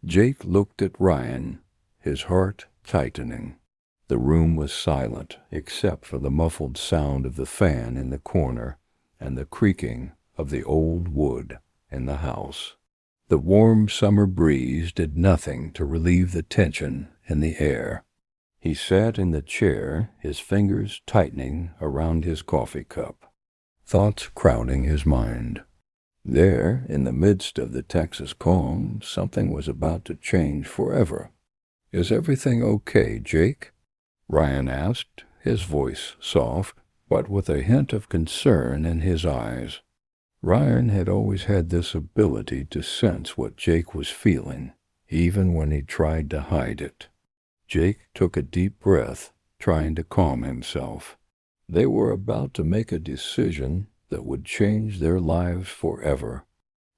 Jake looked at Ryan, his heart tightening. The room was silent except for the muffled sound of the fan in the corner and the creaking of the old wood in the house. The warm summer breeze did nothing to relieve the tension in the air. He sat in the chair, his fingers tightening around his coffee cup, thoughts crowding his mind. There, in the midst of the Texas calm, something was about to change forever. "Is everything okay, Jake?" Ryan asked, his voice soft, but with a hint of concern in his eyes. Ryan had always had this ability to sense what Jake was feeling, even when he tried to hide it. Jake took a deep breath, trying to calm himself. They were about to make a decision that would change their lives forever.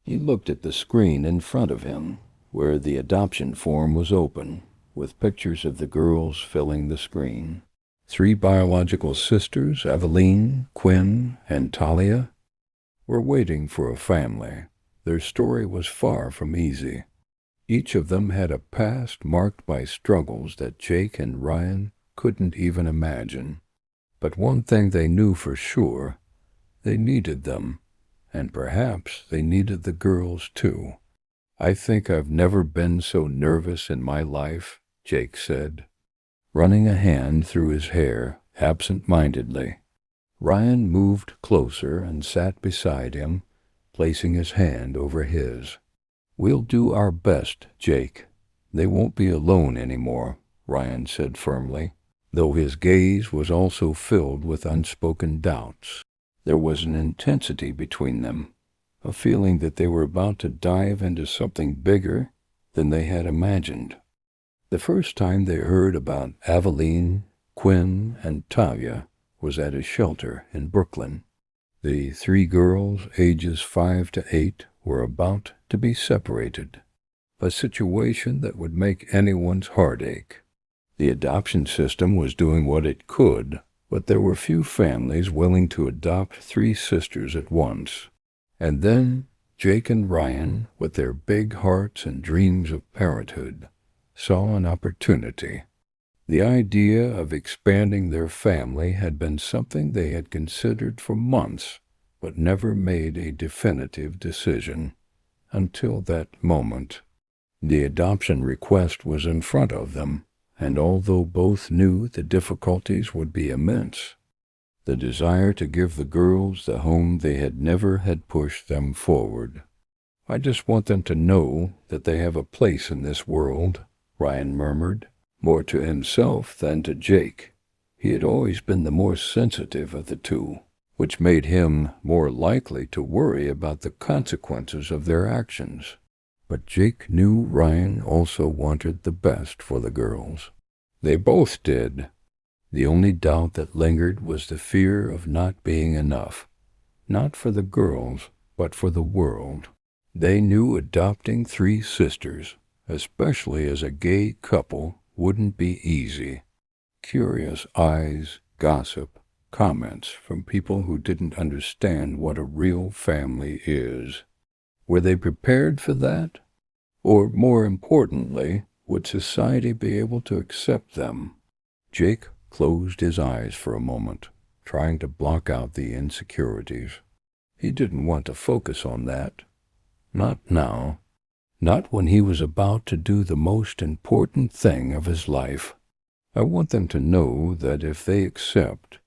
He looked at the screen in front of him, where the adoption form was open, with pictures of the girls filling the screen. 3 biological sisters, Eveline, Quinn, and Talia, were waiting for a family. Their story was far from easy. Each of them had a past marked by struggles that Jake and Ryan couldn't even imagine. But one thing they knew for sure: they needed them, and perhaps they needed the girls too. "I think I've never been so nervous in my life," Jake said, running a hand through his hair absent-mindedly. Ryan moved closer and sat beside him, placing his hand over his. "We'll do our best, Jake. They won't be alone anymore," Ryan said firmly, though his gaze was also filled with unspoken doubts. There was an intensity between them, a feeling that they were about to dive into something bigger than they had imagined. The first time they heard about Eveline, Quinn, and Talia was at a shelter in Brooklyn. The 3 girls, ages 5 to 8, were about to be separated, a situation that would make anyone's heart ache. The adoption system was doing what it could, but there were few families willing to adopt 3 sisters at once. And then Jake and Ryan, with their big hearts and dreams of parenthood, saw an opportunity. The idea of expanding their family had been something they had considered for months, but never made a definitive decision. Until that moment. The adoption request was in front of them, and although both knew the difficulties would be immense, the desire to give the girls the home they had never had pushed them forward. "I just want them to know that they have a place in this world," Ryan murmured, more to himself than to Jake. He had always been the more sensitive of the two, which made him more likely to worry about the consequences of their actions. But Jake knew Ryan also wanted the best for the girls. They both did. The only doubt that lingered was the fear of not being enough, not for the girls, but for the world. They knew adopting 3 sisters, especially as a gay couple, wouldn't be easy. Curious eyes, gossip, comments from people who didn't understand what a real family is. Were they prepared for that? Or, more importantly, would society be able to accept them? Jake closed his eyes for a moment, trying to block out the insecurities. He didn't want to focus on that. Not now. Not when he was about to do the most important thing of his life. "I want them to know that if they accept,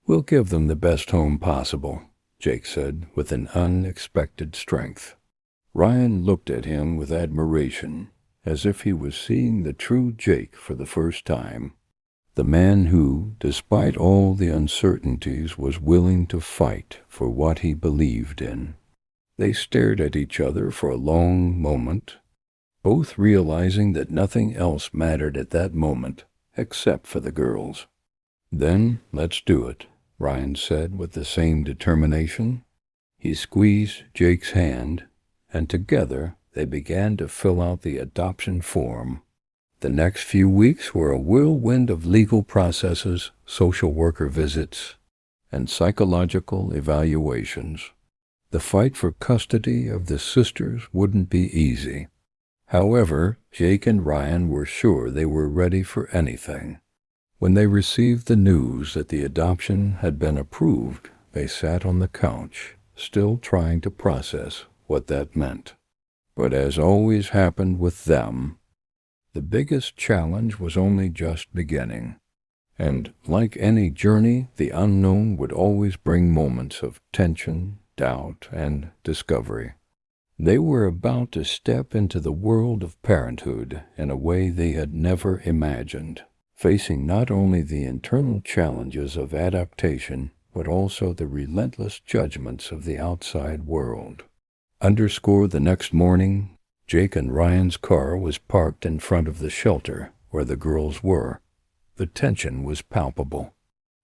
we'll give them the best home possible," Jake said with an unexpected strength. Ryan looked at him with admiration, as if he was seeing the true Jake for the first time. The man who, despite all the uncertainties, was willing to fight for what he believed in. They stared at each other for a long moment, both realizing that nothing else mattered at that moment except for the girls. "Then let's do it," Ryan said with the same determination. He squeezed Jake's hand, and together they began to fill out the adoption form. The next few weeks were a whirlwind of legal processes, social worker visits, and psychological evaluations. The fight for custody of the sisters wouldn't be easy. However, Jake and Ryan were sure they were ready for anything. When they received the news that the adoption had been approved, they sat on the couch, still trying to process what that meant. But as always happened with them, the biggest challenge was only just beginning. And like any journey, the unknown would always bring moments of tension, doubt, and discovery. They were about to step into the world of parenthood in a way they had never imagined, facing not only the internal challenges of adaptation, but also the relentless judgments of the outside world. The next morning, Jake and Ryan's car was parked in front of the shelter where the girls were. The tension was palpable.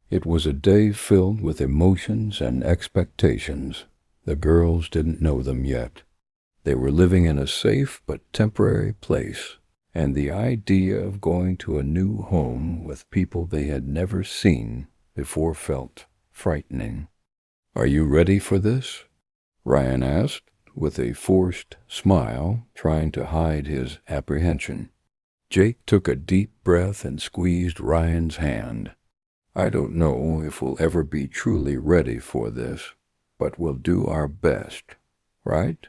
It was a day filled with emotions and expectations. The girls didn't know them yet. They were living in a safe but temporary place, and the idea of going to a new home with people they had never seen before felt frightening. "Are you ready for this?" Ryan asked, with a forced smile, trying to hide his apprehension. Jake took a deep breath and squeezed Ryan's hand. "I don't know if we'll ever be truly ready for this, but we'll do our best, right?"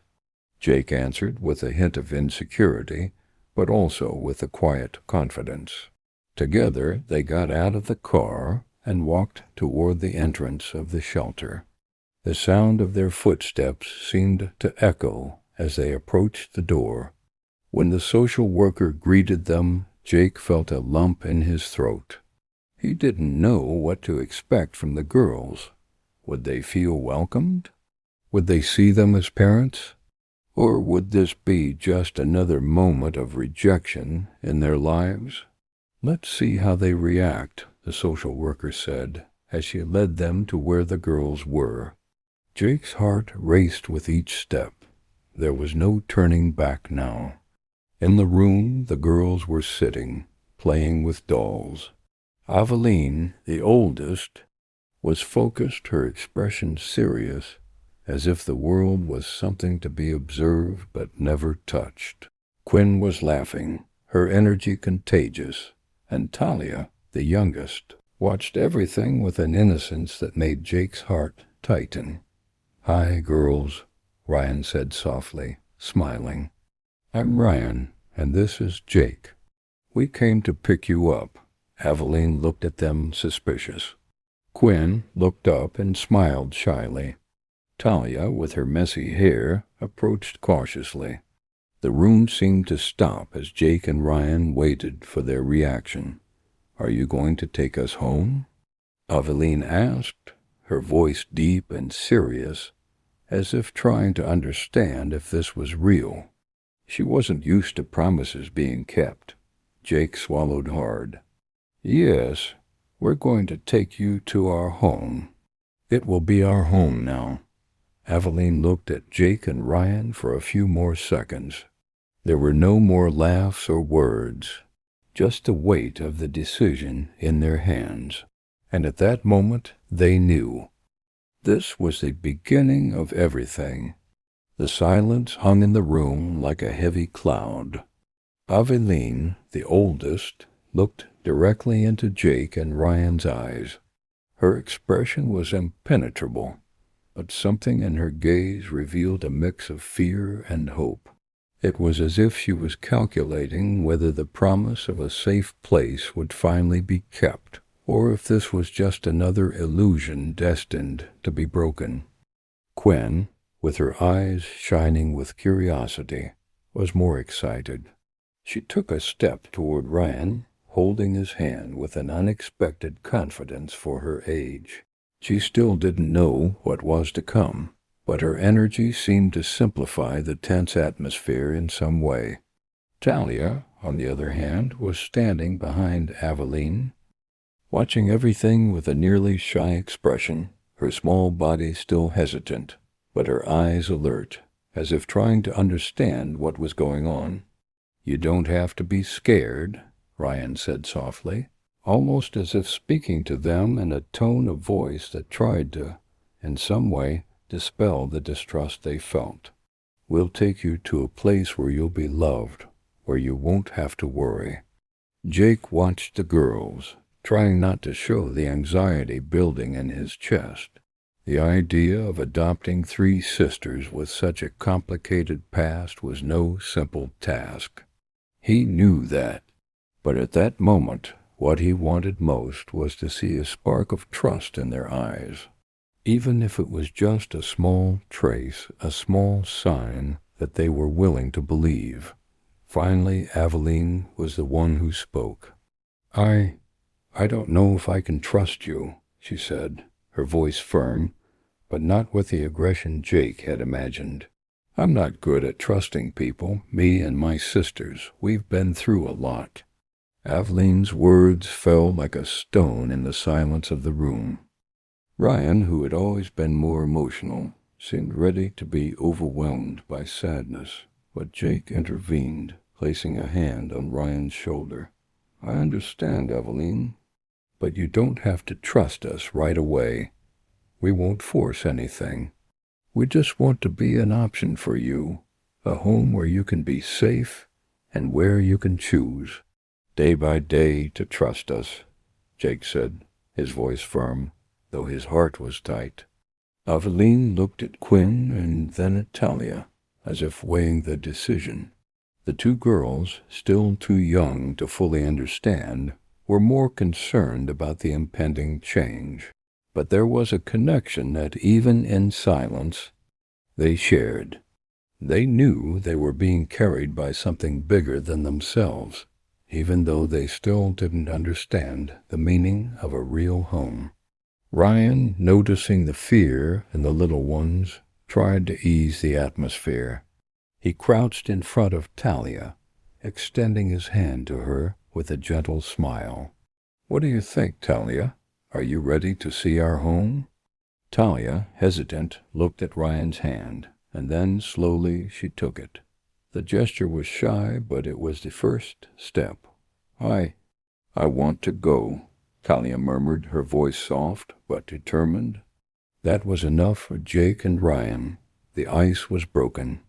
Jake answered with a hint of insecurity, but also with a quiet confidence. Together they got out of the car and walked toward the entrance of the shelter. The sound of their footsteps seemed to echo as they approached the door. When the social worker greeted them, Jake felt a lump in his throat. He didn't know what to expect from the girls. Would they feel welcomed? Would they see them as parents? Or would this be just another moment of rejection in their lives? "Let's see how they react," the social worker said, as she led them to where the girls were. Jake's heart raced with each step. There was no turning back now. In the room, the girls were sitting, playing with dolls. Aveline, the oldest, was focused, her expression serious, as if the world was something to be observed but never touched. Quinn was laughing, her energy contagious, and Talia, the youngest, watched everything with an innocence that made Jake's heart tighten. "Hi, girls," Ryan said softly, smiling. "I'm Ryan, and this is Jake. We came to pick you up." Aveline looked at them suspicious. Quinn looked up and smiled shyly. Talia, with her messy hair, approached cautiously. The room seemed to stop as Jake and Ryan waited for their reaction. "Are you going to take us home?" Aveline asked, her voice deep and serious, as if trying to understand if this was real. She wasn't used to promises being kept. Jake swallowed hard. "Yes, we're going to take you to our home. It will be our home now." Aveline looked at Jake and Ryan for a few more seconds. There were no more laughs or words, just the weight of the decision in their hands. And at that moment, they knew. This was the beginning of everything. The silence hung in the room like a heavy cloud. Aveline, the oldest, looked directly into Jake and Ryan's eyes. Her expression was impenetrable, but something in her gaze revealed a mix of fear and hope. It was as if she was calculating whether the promise of a safe place would finally be kept, or if this was just another illusion destined to be broken. Quinn, with her eyes shining with curiosity, was more excited. She took a step toward Ryan, holding his hand with an unexpected confidence for her age. She still didn't know what was to come, but her energy seemed to simplify the tense atmosphere in some way. Talia, on the other hand, was standing behind Aveline, watching everything with a nearly shy expression, her small body still hesitant, but her eyes alert, as if trying to understand what was going on. "You don't have to be scared," Ryan said softly, almost as if speaking to them in a tone of voice that tried to, in some way, dispel the distrust they felt. "We'll take you to a place where you'll be loved, where you won't have to worry." Jake watched the girls, trying not to show the anxiety building in his chest. The idea of adopting 3 sisters with such a complicated past was no simple task. He knew that. But at that moment, what he wanted most was to see a spark of trust in their eyes. Even if it was just a small trace, a small sign that they were willing to believe. Finally, Aveline was the one who spoke. I don't know if I can trust you," she said, her voice firm, but not with the aggression Jake had imagined. "I'm not good at trusting people, me and my sisters. We've been through a lot." Aveline's words fell like a stone in the silence of the room. Ryan, who had always been more emotional, seemed ready to be overwhelmed by sadness, but Jake intervened, placing a hand on Ryan's shoulder. "I understand, Aveline, but you don't have to trust us right away. We won't force anything. We just want to be an option for you, a home where you can be safe and where you can choose. Day by day to trust us," Jake said, his voice firm, though his heart was tight. Aveline looked at Quinn and then at Talia, as if weighing the decision. The 2 girls, still too young to fully understand, were more concerned about the impending change. But there was a connection that even in silence they shared. They knew they were being carried by something bigger than themselves, even though they still didn't understand the meaning of a real home. Ryan, noticing the fear in the little ones, tried to ease the atmosphere. He crouched in front of Talia, extending his hand to her with a gentle smile. "What do you think, Talia? Are you ready to see our home?" Talia, hesitant, looked at Ryan's hand, and then slowly she took it. The gesture was shy, but it was the first step. I want to go," Talia murmured, her voice soft but determined. That was enough for Jake and Ryan. The ice was broken.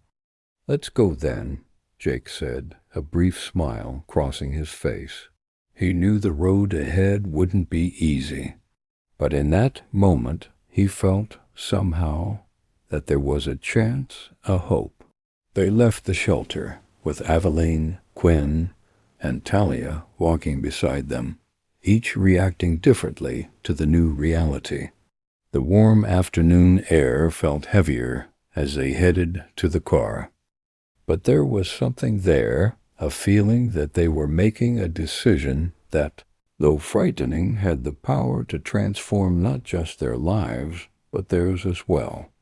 "Let's go then," Jake said, a brief smile crossing his face. He knew the road ahead wouldn't be easy, but in that moment he felt, somehow, that there was a chance, a hope. They left the shelter, with Aveline, Quinn, and Talia walking beside them, each reacting differently to the new reality. The warm afternoon air felt heavier as they headed to the car. But there was something there, a feeling that they were making a decision that, though frightening, had the power to transform not just their lives, but theirs as well.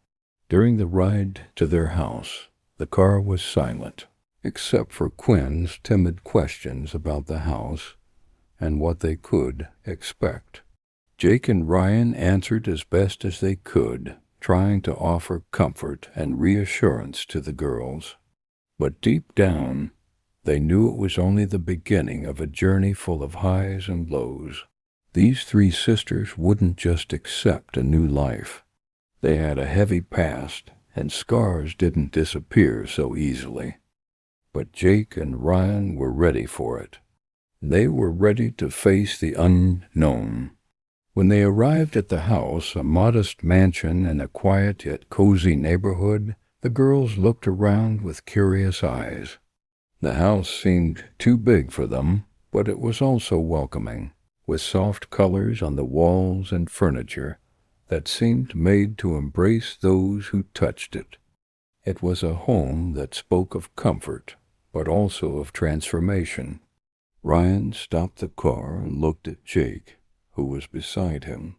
During the ride to their house, the car was silent, except for Quinn's timid questions about the house and what they could expect. Jake and Ryan answered as best as they could, trying to offer comfort and reassurance to the girls. But deep down, they knew it was only the beginning of a journey full of highs and lows. These 3 sisters wouldn't just accept a new life. They had a heavy past, and scars didn't disappear so easily. But Jake and Ryan were ready for it. They were ready to face the unknown. When they arrived at the house, a modest mansion in a quiet yet cozy neighborhood, the girls looked around with curious eyes. The house seemed too big for them, but it was also welcoming, with soft colors on the walls and furniture that seemed made to embrace those who touched it. It was a home that spoke of comfort, but also of transformation. Ryan stopped the car and looked at Jake, who was beside him,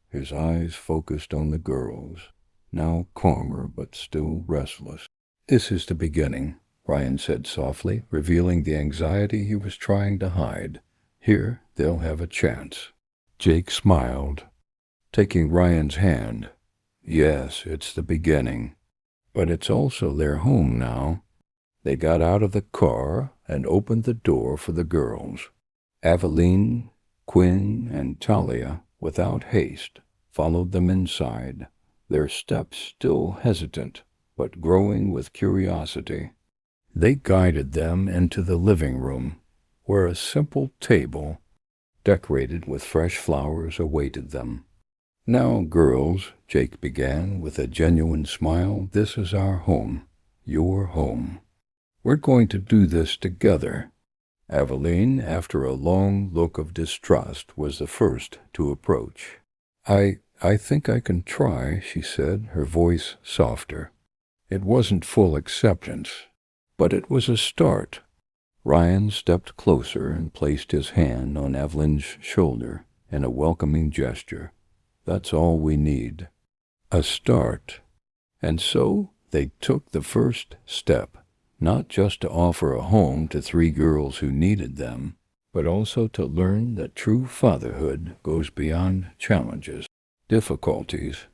his eyes focused on the girls, now calmer but still restless. "This is the beginning," Ryan said softly, revealing the anxiety he was trying to hide. "Here they'll have a chance." Jake smiled, taking Ryan's hand. "Yes, it's the beginning, but it's also their home now." They got out of the car and opened the door for the girls. Aveline, Quinn, and Talia, without haste, followed them inside, their steps still hesitant, but growing with curiosity. They guided them into the living room, where a simple table, decorated with fresh flowers, awaited them. "Now, girls," Jake began with a genuine smile, "this is our home, your home. We're going to do this together." Aveline, after a long look of distrust, was the first to approach. I think I can try," she said, her voice softer. It wasn't full acceptance, but it was a start. Ryan stepped closer and placed his hand on Aveline's shoulder in a welcoming gesture. "That's all we need. A start." And so they took the first step, not just to offer a home to 3 girls who needed them, but also to learn that true fatherhood goes beyond challenges, difficulties,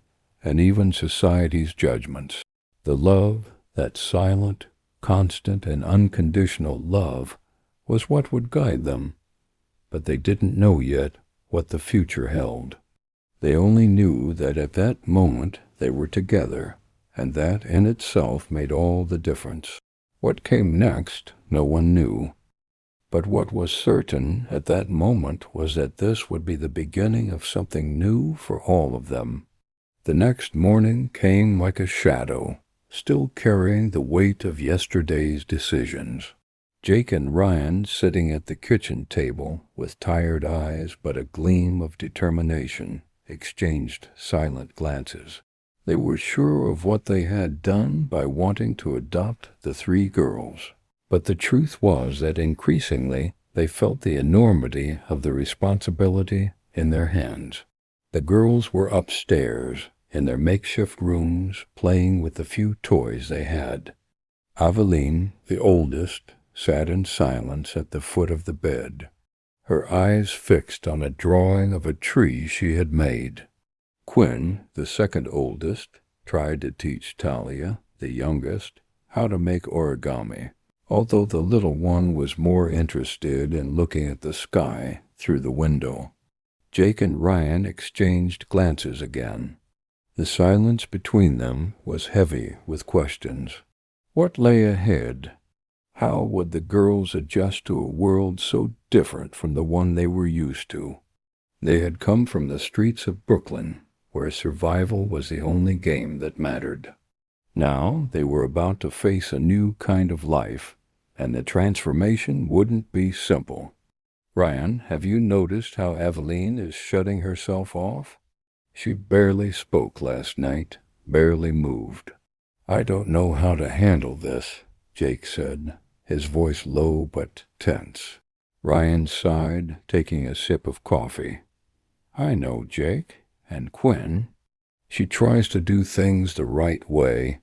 and even society's judgments. The love, that silent, constant, and unconditional love, was what would guide them. But they didn't know yet what the future held. They only knew that at that moment they were together, and that in itself made all the difference. What came next, no one knew. But what was certain at that moment was that this would be the beginning of something new for all of them. The next morning came like a shadow, still carrying the weight of yesterday's decisions. Jake and Ryan, sitting at the kitchen table with tired eyes but a gleam of determination, exchanged silent glances. They were sure of what they had done by wanting to adopt the 3 girls. But the truth was that increasingly they felt the enormity of the responsibility in their hands. The girls were upstairs, in their makeshift rooms, playing with the few toys they had. Aveline, the oldest, sat in silence at the foot of the bed, her eyes fixed on a drawing of a tree she had made. Quinn, the second oldest, tried to teach Talia, the youngest, how to make origami, although the little one was more interested in looking at the sky through the window. Jake and Ryan exchanged glances again. The silence between them was heavy with questions. What lay ahead? How would the girls adjust to a world so different from the one they were used to? They had come from the streets of Brooklyn, where survival was the only game that mattered. Now they were about to face a new kind of life, and the transformation wouldn't be simple. "Ryan, have you noticed how Aveline is shutting herself off? She barely spoke last night, barely moved." "I don't know how to handle this," Jake said, his voice low but tense. Ryan sighed, taking a sip of coffee. "I know, Jake. And Quinn. She tries to do things the right way,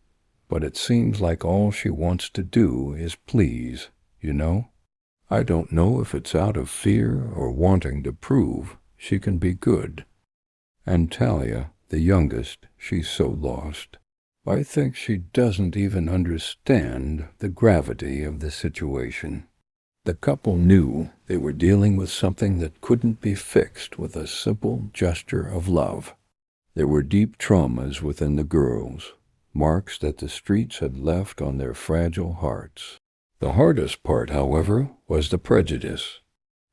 but it seems like all she wants to do is please, you know? I don't know if it's out of fear or wanting to prove she can be good. And Talia, the youngest, she's so lost. I think she doesn't even understand the gravity of the situation." The couple knew they were dealing with something that couldn't be fixed with a simple gesture of love. There were deep traumas within the girls, marks that the streets had left on their fragile hearts. The hardest part, however, was the prejudice.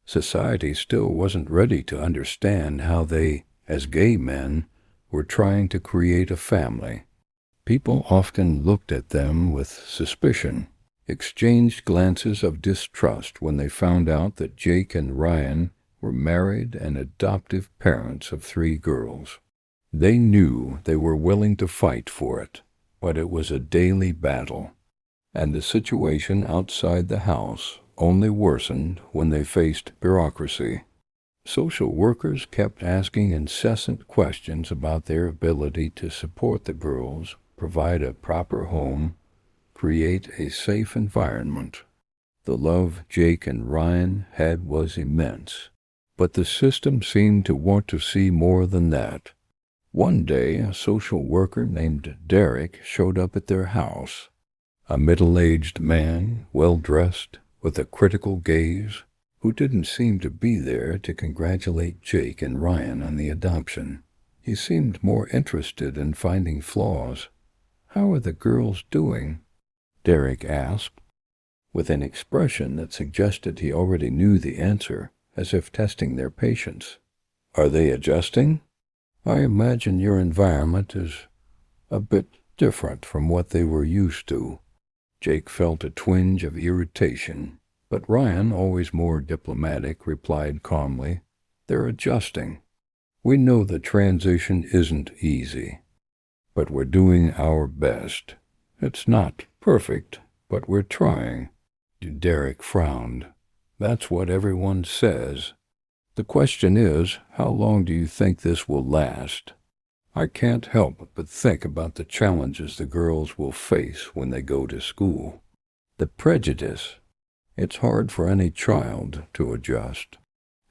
Society still wasn't ready to understand how they, as gay men, were trying to create a family. People often looked at them with suspicion, exchanged glances of distrust when they found out that Jake and Ryan were married and adoptive parents of 3 girls. They knew they were willing to fight for it, but it was a daily battle, and the situation outside the house only worsened when they faced bureaucracy. Social workers kept asking incessant questions about their ability to support the girls, provide a proper home, create a safe environment. The love Jake and Ryan had was immense, but the system seemed to want to see more than that. One day, a social worker named Derek showed up at their house, a middle-aged man, well-dressed, with a critical gaze, who didn't seem to be there to congratulate Jake and Ryan on the adoption. He seemed more interested in finding flaws. "How are the girls doing?" Derek asked. with an expression that suggested he already knew the answer, as if testing their patience. "Are they adjusting? I imagine your environment is a bit different from what they were used to." Jake felt a twinge of irritation, but Ryan, always more diplomatic, replied calmly, "They're adjusting. We know the transition isn't easy, but we're doing our best. It's not perfect, but we're trying." Derek frowned. "That's what everyone says. The question is, how long do you think this will last? I can't help but think about the challenges the girls will face when they go to school. The prejudice. It's hard for any child to adjust.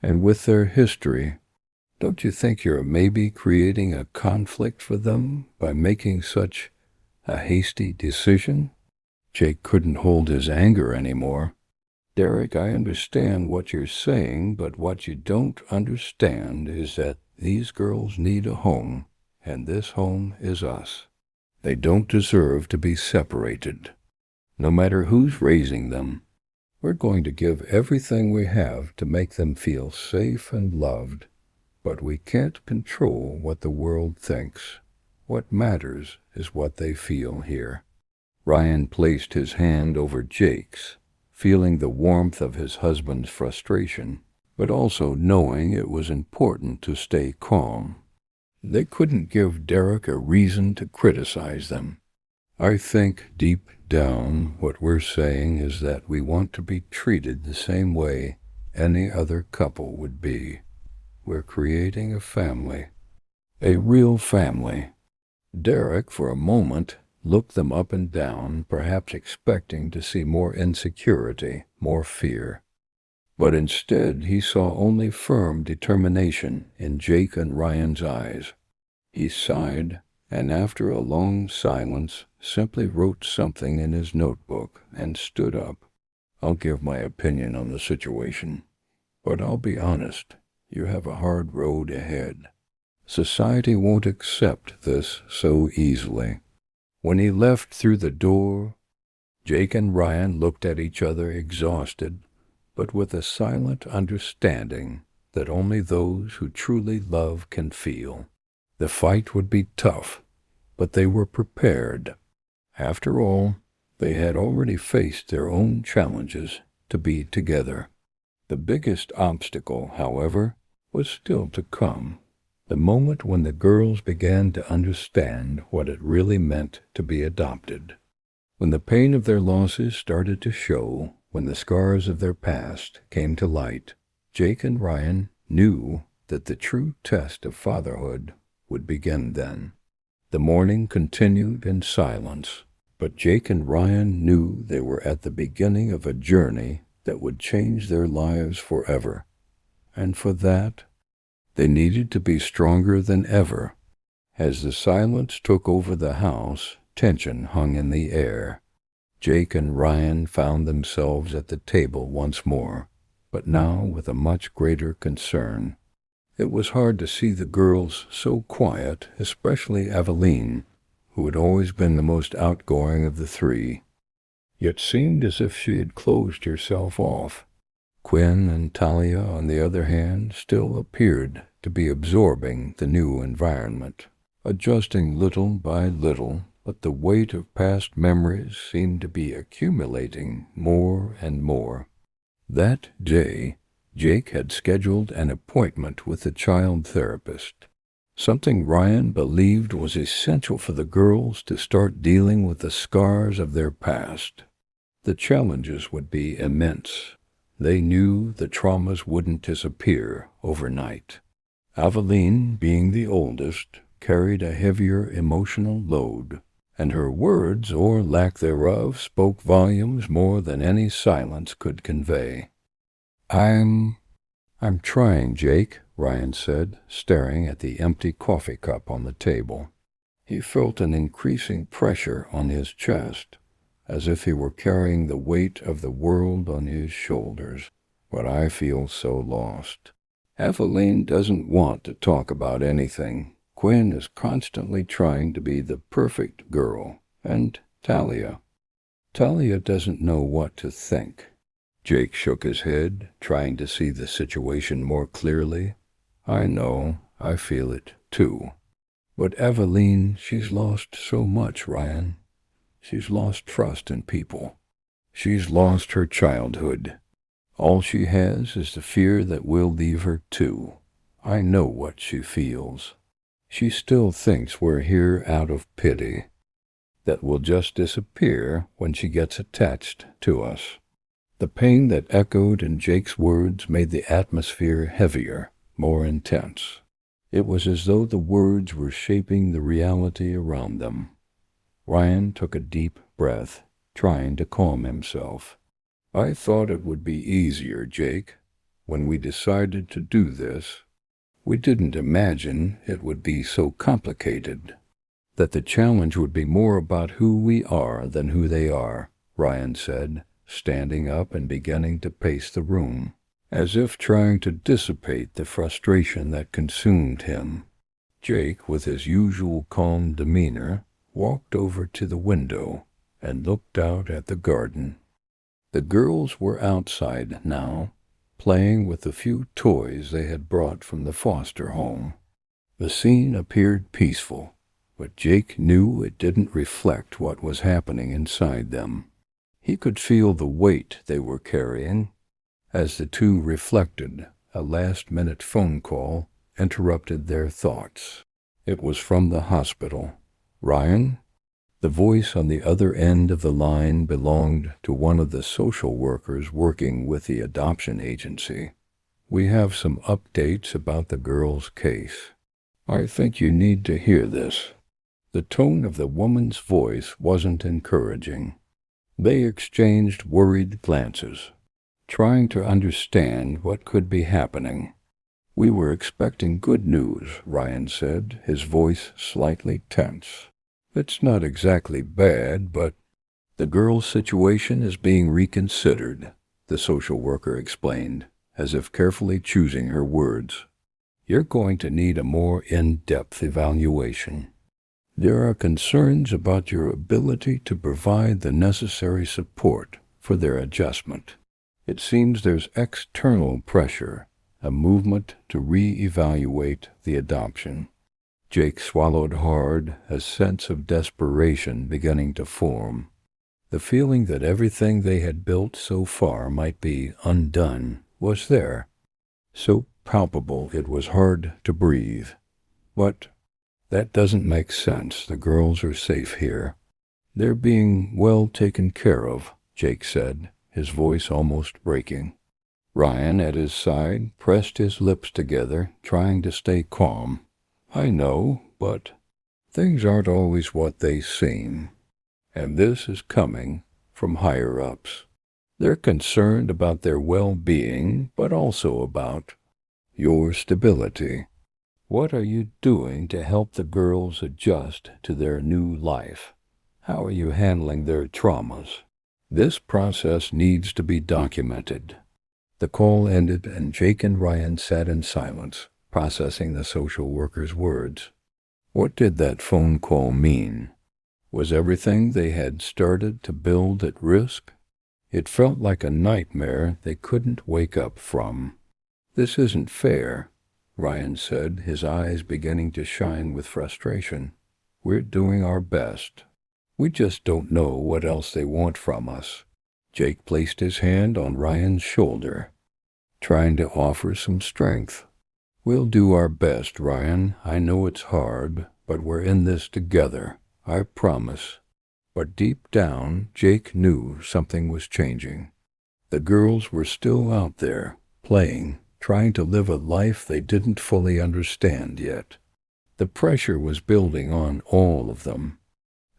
And with their history, don't you think you're maybe creating a conflict for them by making such a hasty decision?" Jake couldn't hold his anger anymore. "Derek, I understand what you're saying, but what you don't understand is that these girls need a home, and this home is us. They don't deserve to be separated. No matter who's raising them, we're going to give everything we have to make them feel safe and loved, but we can't control what the world thinks. What matters is what they feel here." Ryan placed his hand over Jake's, feeling the warmth of his husband's frustration, but also knowing it was important to stay calm. They couldn't give Derek a reason to criticize them. "I think deep down what we're saying is that we want to be treated the same way any other couple would be. We're creating a family. A real family." Derek, for a moment, looked them up and down, perhaps expecting to see more insecurity, more fear. But instead he saw only firm determination in Jake and Ryan's eyes. He sighed, and after a long silence, simply wrote something in his notebook and stood up. "I'll give my opinion on the situation, but I'll be honest, you have a hard road ahead. Society won't accept this so easily." When he left through the door, Jake and Ryan looked at each other exhausted, but with a silent understanding that only those who truly love can feel. The fight would be tough, but they were prepared. After all, they had already faced their own challenges to be together. The biggest obstacle, however, was still to come. The moment when the girls began to understand what it really meant to be adopted. When the pain of their losses started to show, when the scars of their past came to light, Jake and Ryan knew that the true test of fatherhood would begin then. The morning continued in silence, but Jake and Ryan knew they were at the beginning of a journey that would change their lives forever. And for that, they needed to be stronger than ever. As the silence took over the house, tension hung in the air. Jake and Ryan found themselves at the table once more, but now with a much greater concern. It was hard to see the girls so quiet, especially Aveline, who had always been the most outgoing of the three. It seemed as if she had closed herself off. Quinn and Talia, on the other hand, still appeared to be absorbing the new environment, adjusting little by little, but the weight of past memories seemed to be accumulating more and more. That day, Jake had scheduled an appointment with the child therapist, something Ryan believed was essential for the girls to start dealing with the scars of their past. The challenges would be immense. They knew the traumas wouldn't disappear overnight. Aveline, being the oldest, carried a heavier emotional load, and her words, or lack thereof, spoke volumes more than any silence could convey. I'm trying, Jake," Ryan said, staring at the empty coffee cup on the table. He felt an increasing pressure on his chest, as if he were carrying the weight of the world on his shoulders. "But I feel so lost. Aveline doesn't want to talk about anything. Quinn is constantly trying to be the perfect girl, and Talia." Talia doesn't know what to think. Jake shook his head, trying to see the situation more clearly. I know, I feel it, too. But Eveline, she's lost so much, Ryan. She's lost trust in people. She's lost her childhood. All she has is the fear that we'll leave her too. I know what she feels. She still thinks we're here out of pity, that we'll just disappear when she gets attached to us. The pain that echoed in Jake's words made the atmosphere heavier, more intense. It was as though the words were shaping the reality around them. Ryan took a deep breath, trying to calm himself. I thought it would be easier, Jake, when we decided to do this. We didn't imagine it would be so complicated, that the challenge would be more about who we are than who they are, Ryan said, standing up and beginning to pace the room, as if trying to dissipate the frustration that consumed him. Jake, with his usual calm demeanor, walked over to the window and looked out at the garden. The girls were outside now, playing with the few toys they had brought from the foster home. The scene appeared peaceful, but Jake knew it didn't reflect what was happening inside them. He could feel the weight they were carrying. As the two reflected, a last-minute phone call interrupted their thoughts. It was from the hospital. Ryan? The voice on the other end of the line belonged to one of the social workers working with the adoption agency. We have some updates about the girl's case. I think you need to hear this. The tone of the woman's voice wasn't encouraging. They exchanged worried glances, trying to understand what could be happening. We were expecting good news, Ryan said, his voice slightly tense. It's not exactly bad, but the girl's situation is being reconsidered, the social worker explained, as if carefully choosing her words. You're going to need a more in-depth evaluation. There are concerns about your ability to provide the necessary support for their adjustment. It seems there's external pressure, a movement to re-evaluate the adoption. Jake swallowed hard, a sense of desperation beginning to form. The feeling that everything they had built so far might be undone was there, so palpable it was hard to breathe. But that doesn't make sense. The girls are safe here. They're being well taken care of, Jake said, his voice almost breaking. Ryan, at his side, pressed his lips together, trying to stay calm. I know, but things aren't always what they seem, and this is coming from higher-ups. They're concerned about their well-being, but also about your stability. What are you doing to help the girls adjust to their new life? How are you handling their traumas? This process needs to be documented. The call ended, and Jake and Ryan sat in silence, processing the social worker's words. What did that phone call mean? Was everything they had started to build at risk? It felt like a nightmare they couldn't wake up from. This isn't fair, Ryan said, his eyes beginning to shine with frustration. We're doing our best. We just don't know what else they want from us. Jake placed his hand on Ryan's shoulder, trying to offer some strength. We'll do our best, Ryan. I know it's hard, but we're in this together. I promise. But deep down, Jake knew something was changing. The girls were still out there, playing, trying to live a life they didn't fully understand yet. The pressure was building on all of them,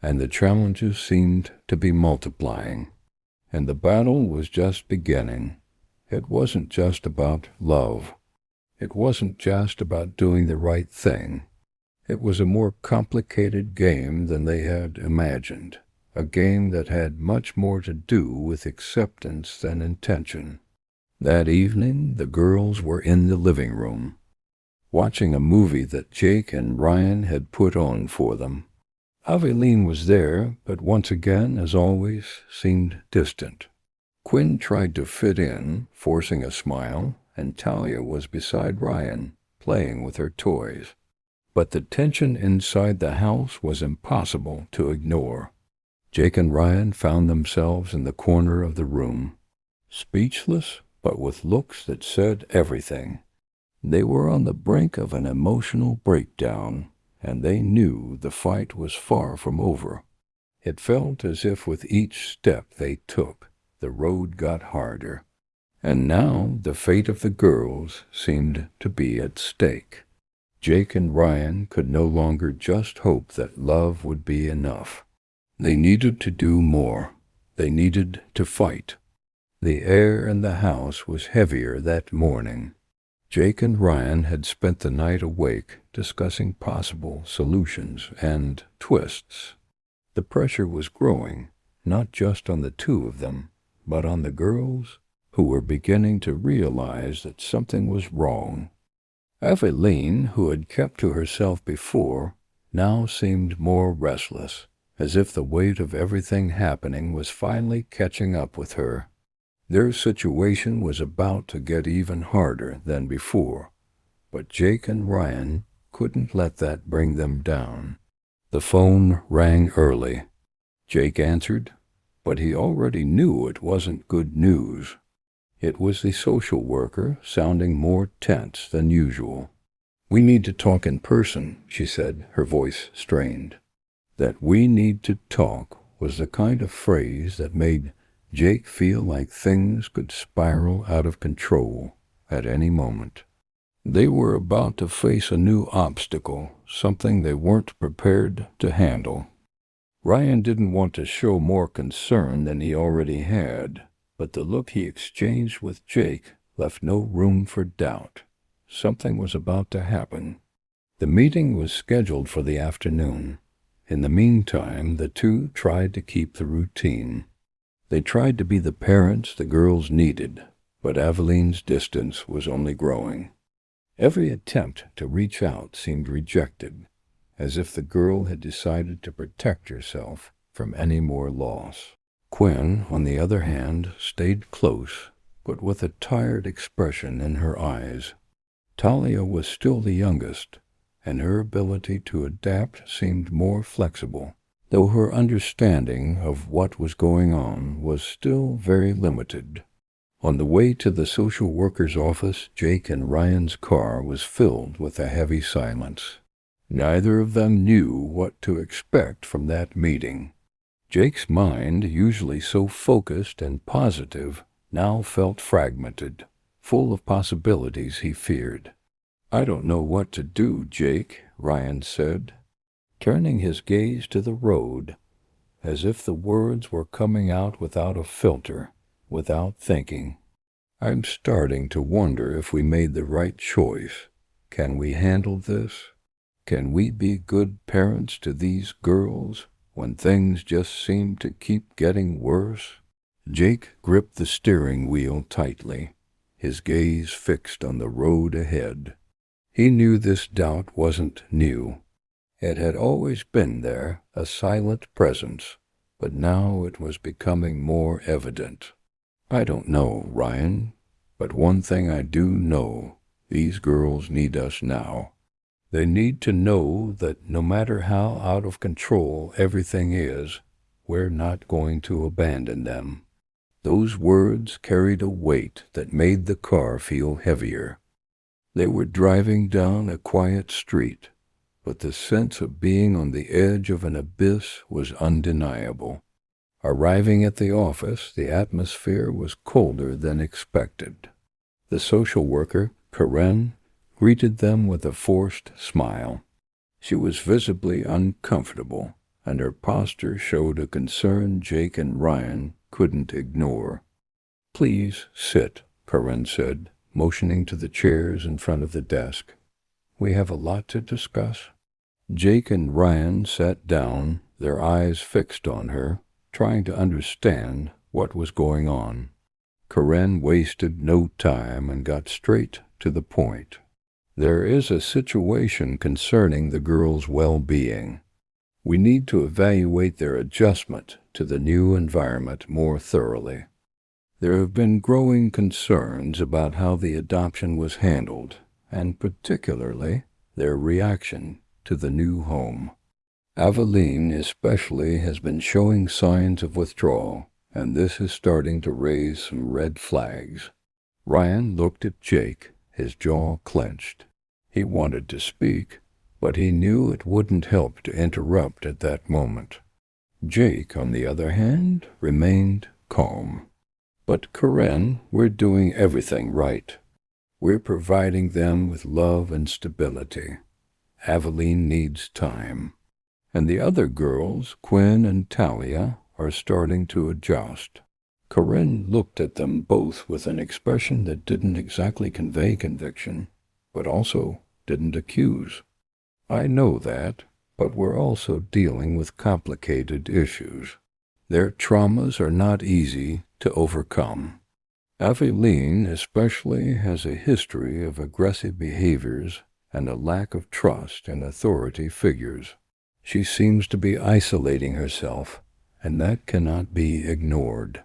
and the challenges seemed to be multiplying. And the battle was just beginning. It wasn't just about love. It wasn't just about doing the right thing. It was a more complicated game than they had imagined, a game that had much more to do with acceptance than intention. That evening, the girls were in the living room, watching a movie that Jake and Ryan had put on for them. Aveline was there, but once again, as always, seemed distant. Quinn tried to fit in, forcing a smile, and Talia was beside Ryan, playing with her toys. But the tension inside the house was impossible to ignore. Jake and Ryan found themselves in the corner of the room, speechless, but with looks that said everything. They were on the brink of an emotional breakdown, and they knew the fight was far from over. It felt as if with each step they took, the road got harder. And now the fate of the girls seemed to be at stake. Jake and Ryan could no longer just hope that love would be enough. They needed to do more. They needed to fight. The air in the house was heavier that morning. Jake and Ryan had spent the night awake discussing possible solutions and twists. The pressure was growing, not just on the two of them, but on the girls, who were beginning to realize that something was wrong. Aveline, who had kept to herself before, now seemed more restless, as if the weight of everything happening was finally catching up with her. Their situation was about to get even harder than before, but Jake and Ryan couldn't let that bring them down. The phone rang early. Jake answered, but he already knew it wasn't good news. It was the social worker, sounding more tense than usual. "We need to talk in person," she said, her voice strained. That "we need to talk" was the kind of phrase that made Jake feel like things could spiral out of control at any moment. They were about to face a new obstacle, something they weren't prepared to handle. Ryan didn't want to show more concern than he already had, but the look he exchanged with Jake left no room for doubt. Something was about to happen. The meeting was scheduled for the afternoon. In the meantime, the two tried to keep the routine. They tried to be the parents the girls needed, but Aveline's distance was only growing. Every attempt to reach out seemed rejected, as if the girl had decided to protect herself from any more loss. Quinn, on the other hand, stayed close, but with a tired expression in her eyes. Talia was still the youngest, and her ability to adapt seemed more flexible, though her understanding of what was going on was still very limited. On the way to the social worker's office, Jake and Ryan's car was filled with a heavy silence. Neither of them knew what to expect from that meeting. Jake's mind, usually so focused and positive, now felt fragmented, full of possibilities he feared. "I don't know what to do, Jake," Ryan said, turning his gaze to the road, as if the words were coming out without a filter, without thinking. "I'm starting to wonder if we made the right choice. Can we handle this? Can we be good parents to these girls when things just seem to keep getting worse?" Jake gripped the steering wheel tightly, his gaze fixed on the road ahead. He knew this doubt wasn't new. It had always been there, a silent presence, but now it was becoming more evident. "I don't know, Ryan, but one thing I do know, these girls need us now. They need to know that no matter how out of control everything is, we're not going to abandon them." Those words carried a weight that made the car feel heavier. They were driving down a quiet street, but the sense of being on the edge of an abyss was undeniable. Arriving at the office, the atmosphere was colder than expected. The social worker, Karen, greeted them with a forced smile. She was visibly uncomfortable, and her posture showed a concern Jake and Ryan couldn't ignore. "Please sit," Karen said, motioning to the chairs in front of the desk. "We have a lot to discuss." Jake and Ryan sat down, their eyes fixed on her, trying to understand what was going on. Karen wasted no time and got straight to the point. "There is a situation concerning the girls' well-being. We need to evaluate their adjustment to the new environment more thoroughly. There have been growing concerns about how the adoption was handled, and particularly their reaction to the new home. Aveline especially has been showing signs of withdrawal, and this is starting to raise some red flags. Ryan looked at Jake, his jaw clenched. He wanted to speak, but he knew it wouldn't help to interrupt at that moment. Jake, on the other hand, remained calm. But Corinne, we're doing everything right. We're providing them with love and stability. Aveline needs time. And the other girls, Quinn and Talia, are starting to adjust. Corinne looked at them both with an expression that didn't exactly convey conviction, but also didn't accuse. I know that, but we're also dealing with complicated issues. Their traumas are not easy to overcome. Aveline especially has a history of aggressive behaviors and a lack of trust in authority figures. She seems to be isolating herself, and that cannot be ignored.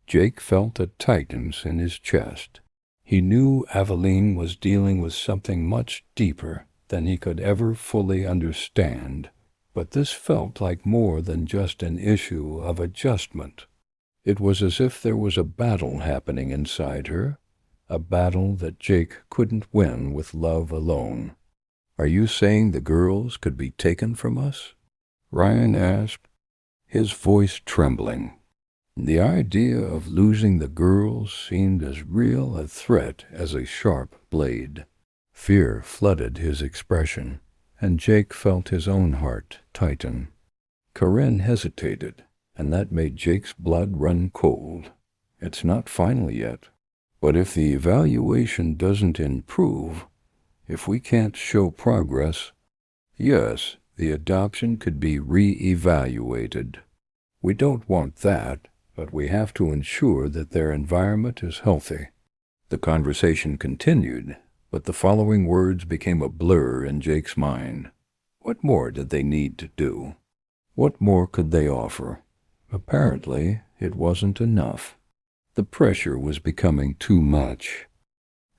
Jake felt a tightness in his chest. He knew Aveline was dealing with something much deeper than he could ever fully understand, but this felt like more than just an issue of adjustment. It was as if there was a battle happening inside her, a battle that Jake couldn't win with love alone. "Are you saying the girls could be taken from us?" Ryan asked, his voice trembling. The idea of losing the girls seemed as real a threat as a sharp blade. Fear flooded his expression, and Jake felt his own heart tighten. Corinne hesitated, and that made Jake's blood run cold. It's not final yet, but if the evaluation doesn't improve, if we can't show progress, yes, the adoption could be re-evaluated. We don't want that, but we have to ensure that their environment is healthy. The conversation continued, but the following words became a blur in Jake's mind. What more did they need to do? What more could they offer? Apparently, it wasn't enough. The pressure was becoming too much.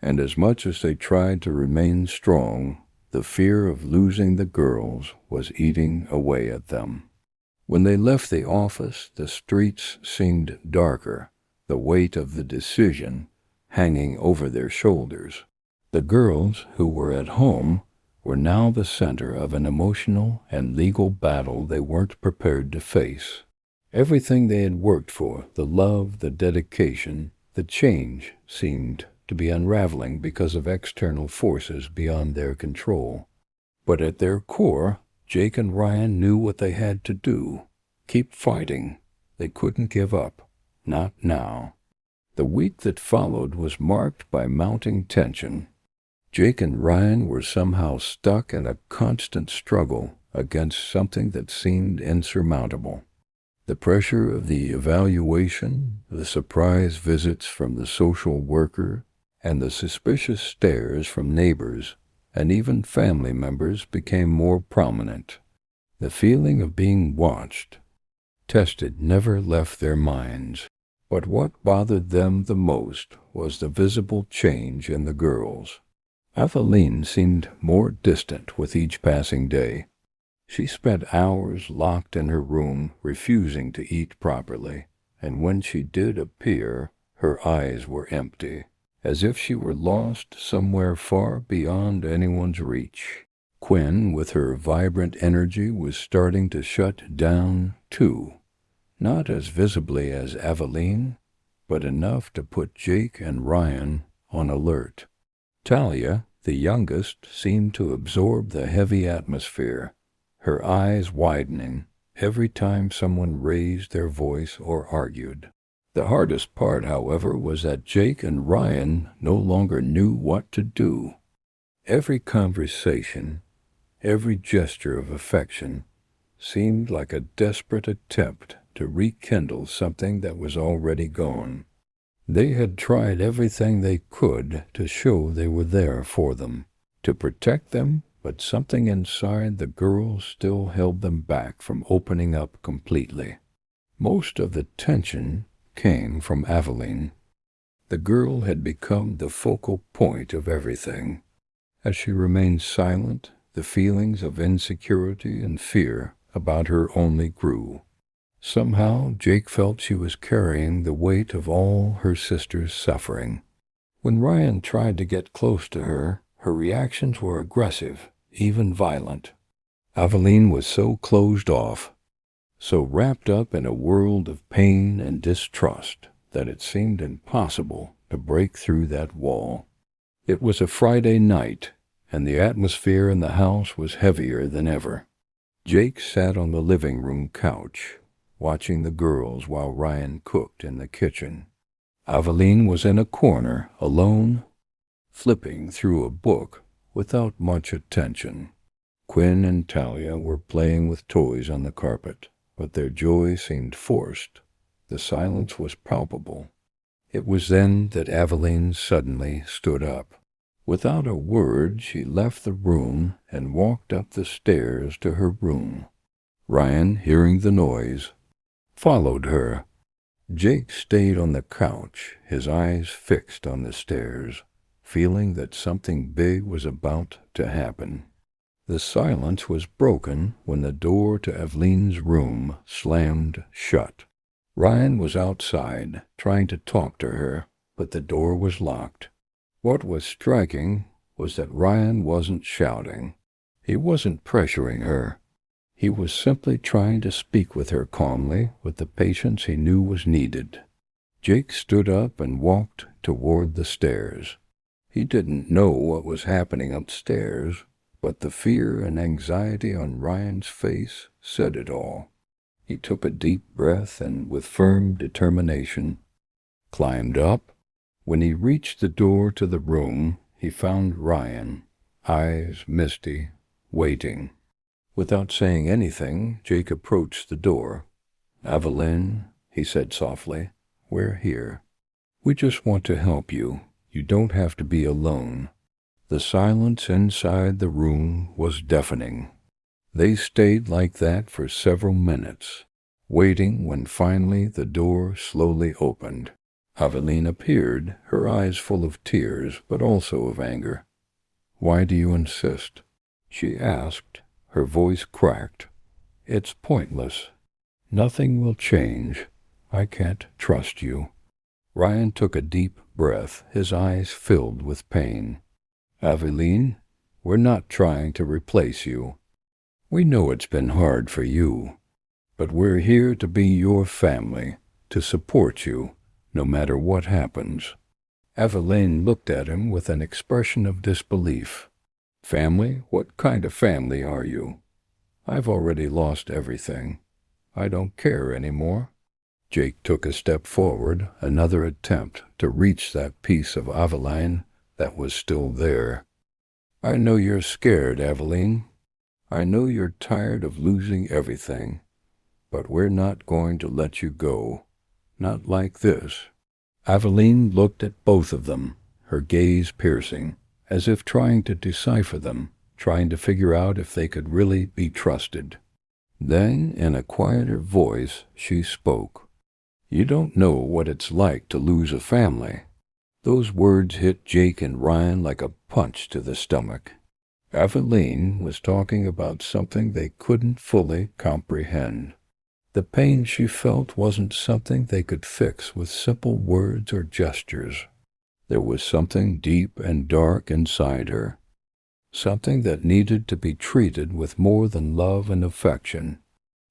And as much as they tried to remain strong, the fear of losing the girls was eating away at them. When they left the office, the streets seemed darker, the weight of the decision hanging over their shoulders. The girls, who were at home, were now the center of an emotional and legal battle they weren't prepared to face. Everything they had worked for, the love, the dedication, the change, seemed to be unraveling because of external forces beyond their control. But at their core, Jake and Ryan knew what they had to do. Keep fighting. They couldn't give up. Not now. The week that followed was marked by mounting tension. Jake and Ryan were somehow stuck in a constant struggle against something that seemed insurmountable. The pressure of the evaluation, the surprise visits from the social worker, and the suspicious stares from neighbors and even family members became more prominent. The feeling of being watched, tested, never left their minds. But what bothered them the most was the visible change in the girls. Aveline seemed more distant with each passing day. She spent hours locked in her room, refusing to eat properly, and when she did appear, her eyes were empty, as if she were lost somewhere far beyond anyone's reach. Quinn, with her vibrant energy, was starting to shut down, too. Not as visibly as Aveline, but enough to put Jake and Ryan on alert. Talia, the youngest, seemed to absorb the heavy atmosphere, her eyes widening every time someone raised their voice or argued. The hardest part, however, was that Jake and Ryan no longer knew what to do. Every conversation, every gesture of affection, seemed like a desperate attempt to rekindle something that was already gone. They had tried everything they could to show they were there for them, to protect them but something inside the girls still held them back from opening up completely. Most of the tension came from Aveline. The girl had become the focal point of everything. As she remained silent, the feelings of insecurity and fear about her only grew. Somehow, Jake felt she was carrying the weight of all her sister's suffering. When Ryan tried to get close to her, her reactions were aggressive, even violent. Aveline was so closed off, so wrapped up in a world of pain and distrust, that it seemed impossible to break through that wall. It was a Friday night, and the atmosphere in the house was heavier than ever. Jake sat on the living room couch, watching the girls while Ryan cooked in the kitchen. Aveline was in a corner, alone, flipping through a book without much attention. Quinn and Talia were playing with toys on the carpet, but their joy seemed forced. The silence was palpable. It was then that Aveline suddenly stood up. Without a word, she left the room and walked up the stairs to her room. Ryan, hearing the noise, followed her. Jake stayed on the couch, his eyes fixed on the stairs, feeling that something big was about to happen. The silence was broken when the door to Aveline's room slammed shut. Ryan was outside, trying to talk to her, but the door was locked. What was striking was that Ryan wasn't shouting. He wasn't pressuring her. He was simply trying to speak with her calmly, with the patience he knew was needed. Jake stood up and walked toward the stairs. He didn't know what was happening upstairs, but the fear and anxiety on Ryan's face said it all. He took a deep breath and, with firm determination, climbed up. When he reached the door to the room, he found Ryan, eyes misty, waiting. Without saying anything, Jake approached the door. "Aveline," he said softly, "we're here. We just want to help you. You don't have to be alone." The silence inside the room was deafening. They stayed like that for several minutes, waiting when finally the door slowly opened. Aveline appeared, her eyes full of tears, but also of anger. "Why do you insist?" she asked. Her voice cracked. "It's pointless. Nothing will change. I can't trust you." Ryan took a deep breath, his eyes filled with pain. "Aveline, we're not trying to replace you. We know it's been hard for you, but we're here to be your family, to support you, no matter what happens." Aveline looked at him with an expression of disbelief. "Family? What kind of family are you? I've already lost everything. I don't care anymore." Jake took a step forward, another attempt to reach that piece of Aveline that was still there. "I know you're scared, Aveline. I know you're tired of losing everything, but we're not going to let you go. Not like this." Aveline looked at both of them, her gaze piercing, as if trying to decipher them, trying to figure out if they could really be trusted. Then, in a quieter voice, she spoke. "You don't know what it's like to lose a family." Those words hit Jake and Ryan like a punch to the stomach. Aveline was talking about something they couldn't fully comprehend. The pain she felt wasn't something they could fix with simple words or gestures. There was something deep and dark inside her, something that needed to be treated with more than love and affection.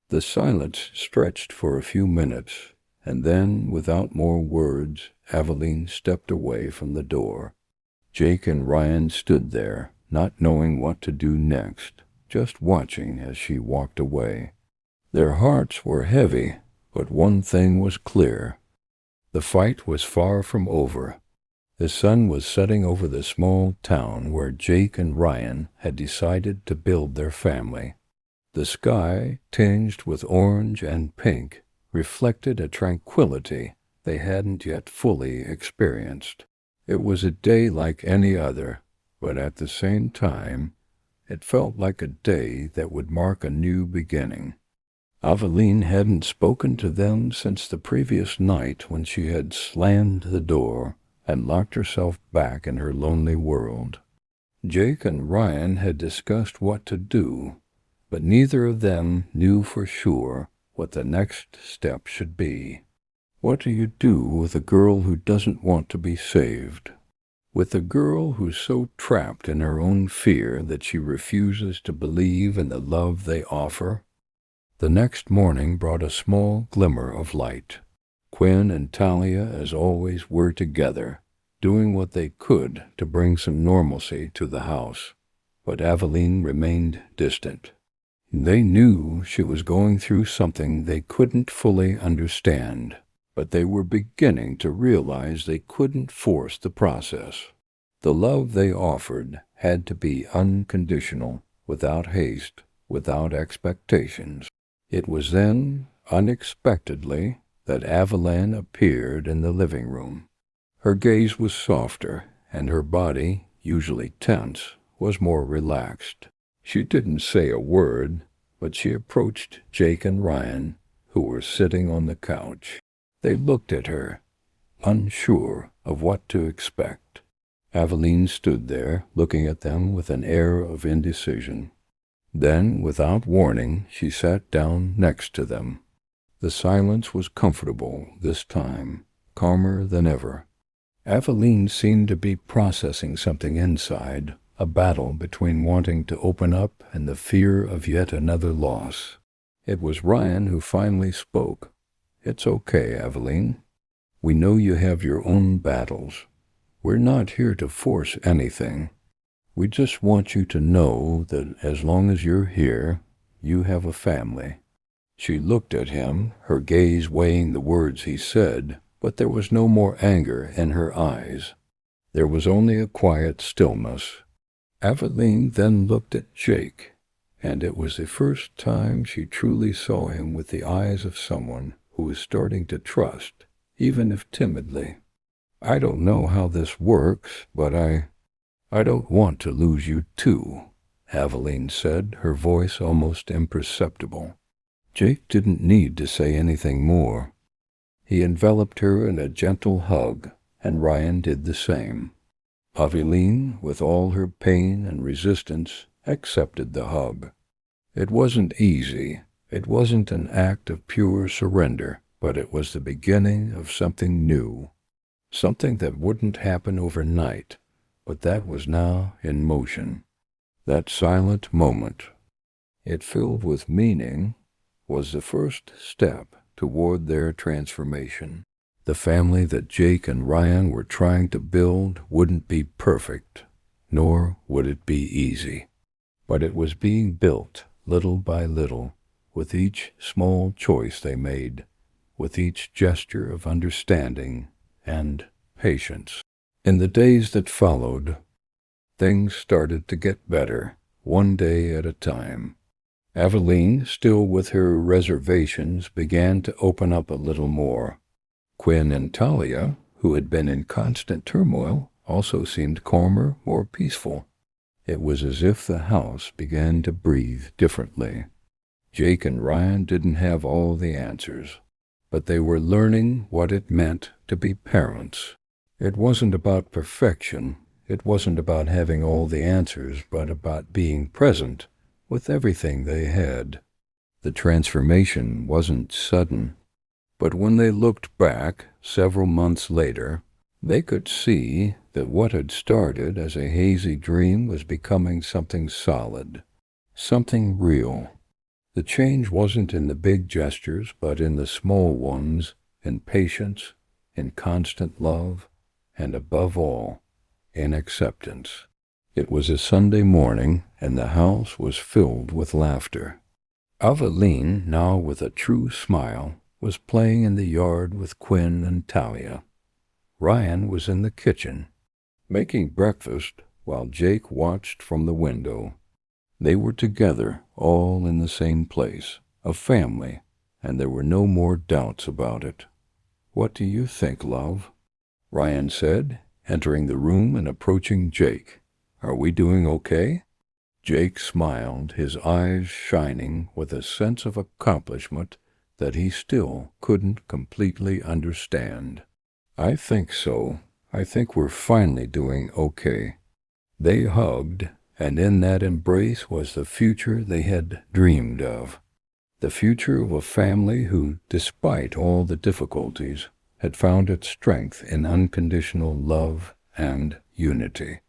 The silence stretched for a few minutes, and then, without more words, Aveline stepped away from the door. Jake and Ryan stood there, not knowing what to do next, just watching as she walked away. Their hearts were heavy, but one thing was clear. The fight was far from over. The sun was setting over the small town where Jake and Ryan had decided to build their family. The sky, tinged with orange and pink, reflected a tranquility they hadn't yet fully experienced. It was a day like any other, but at the same time, It felt like a day that would mark a new beginning. Aveline hadn't spoken to them since the previous night when she had slammed the door and locked herself back in her lonely world. Jake and Ryan had discussed what to do, but neither of them knew for sure what the next step should be. What do you do with a girl who doesn't want to be saved? With a girl who's so trapped in her own fear that she refuses to believe in the love they offer? The next morning brought a small glimmer of light. Quinn and Talia, as always, were together, doing what they could to bring some normalcy to the house. But Aveline remained distant. They knew she was going through something they couldn't fully understand, but they were beginning to realize they couldn't force the process. The love they offered had to be unconditional, without haste, without expectations. It was then, unexpectedly, that Aveline appeared in the living room. Her gaze was softer, and her body, usually tense, was more relaxed. She didn't say a word, but she approached Jake and Ryan, who were sitting on the couch. They looked at her, unsure of what to expect. Aveline stood there, looking at them with an air of indecision. Then, without warning, she sat down next to them. The silence was comfortable this time, calmer than ever. Aveline seemed to be processing something inside, a battle between wanting to open up and the fear of yet another loss. It was Ryan who finally spoke. "It's okay, Aveline. We know you have your own battles. We're not here to force anything. We just want you to know that as long as you're here, you have a family." She looked at him, her gaze weighing the words he said, but there was no more anger in her eyes. There was only a quiet stillness. Aveline then looked at Jake, and it was the first time she truly saw him with the eyes of someone who was starting to trust, even if timidly. "I don't know how this works, but I don't want to lose you too," Aveline said, her voice almost imperceptible. Jake didn't need to say anything more. He enveloped her in a gentle hug, and Ryan did the same. Aveline, with all her pain and resistance, accepted the hug. It wasn't easy. It wasn't an act of pure surrender, but it was the beginning of something new. Something that wouldn't happen overnight, but that was now in motion. That silent moment, it filled with meaning, was the first step toward their transformation. The family that Jake and Ryan were trying to build wouldn't be perfect, nor would it be easy. But it was being built little by little, with each small choice they made, with each gesture of understanding and patience. In the days that followed, things started to get better, one day at a time. Aveline, still with her reservations, began to open up a little more. Quinn and Talia, who had been in constant turmoil, also seemed calmer, more peaceful. It was as if the house began to breathe differently. Jake and Ryan didn't have all the answers, but they were learning what it meant to be parents. It wasn't about perfection. It wasn't about having all the answers, but about being present with everything they had. The transformation wasn't sudden, but when they looked back several months later, they could see that what had started as a hazy dream was becoming something solid, something real. The change wasn't in the big gestures, but in the small ones, in patience, in constant love, and above all, in acceptance. It was a Sunday morning, and the house was filled with laughter. Aveline, now with a true smile, was playing in the yard with Quinn and Talia. Ryan was in the kitchen, making breakfast, while Jake watched from the window. They were together, all in the same place, a family, and there were no more doubts about it. "What do you think, love?" Ryan said, entering the room and approaching Jake. "Are we doing okay?" Jake smiled, his eyes shining with a sense of accomplishment that he still couldn't completely understand. "I think so. I think we're finally doing okay." They hugged, and in that embrace was the future they had dreamed of. The future of a family who, despite all the difficulties, had found its strength in unconditional love and unity.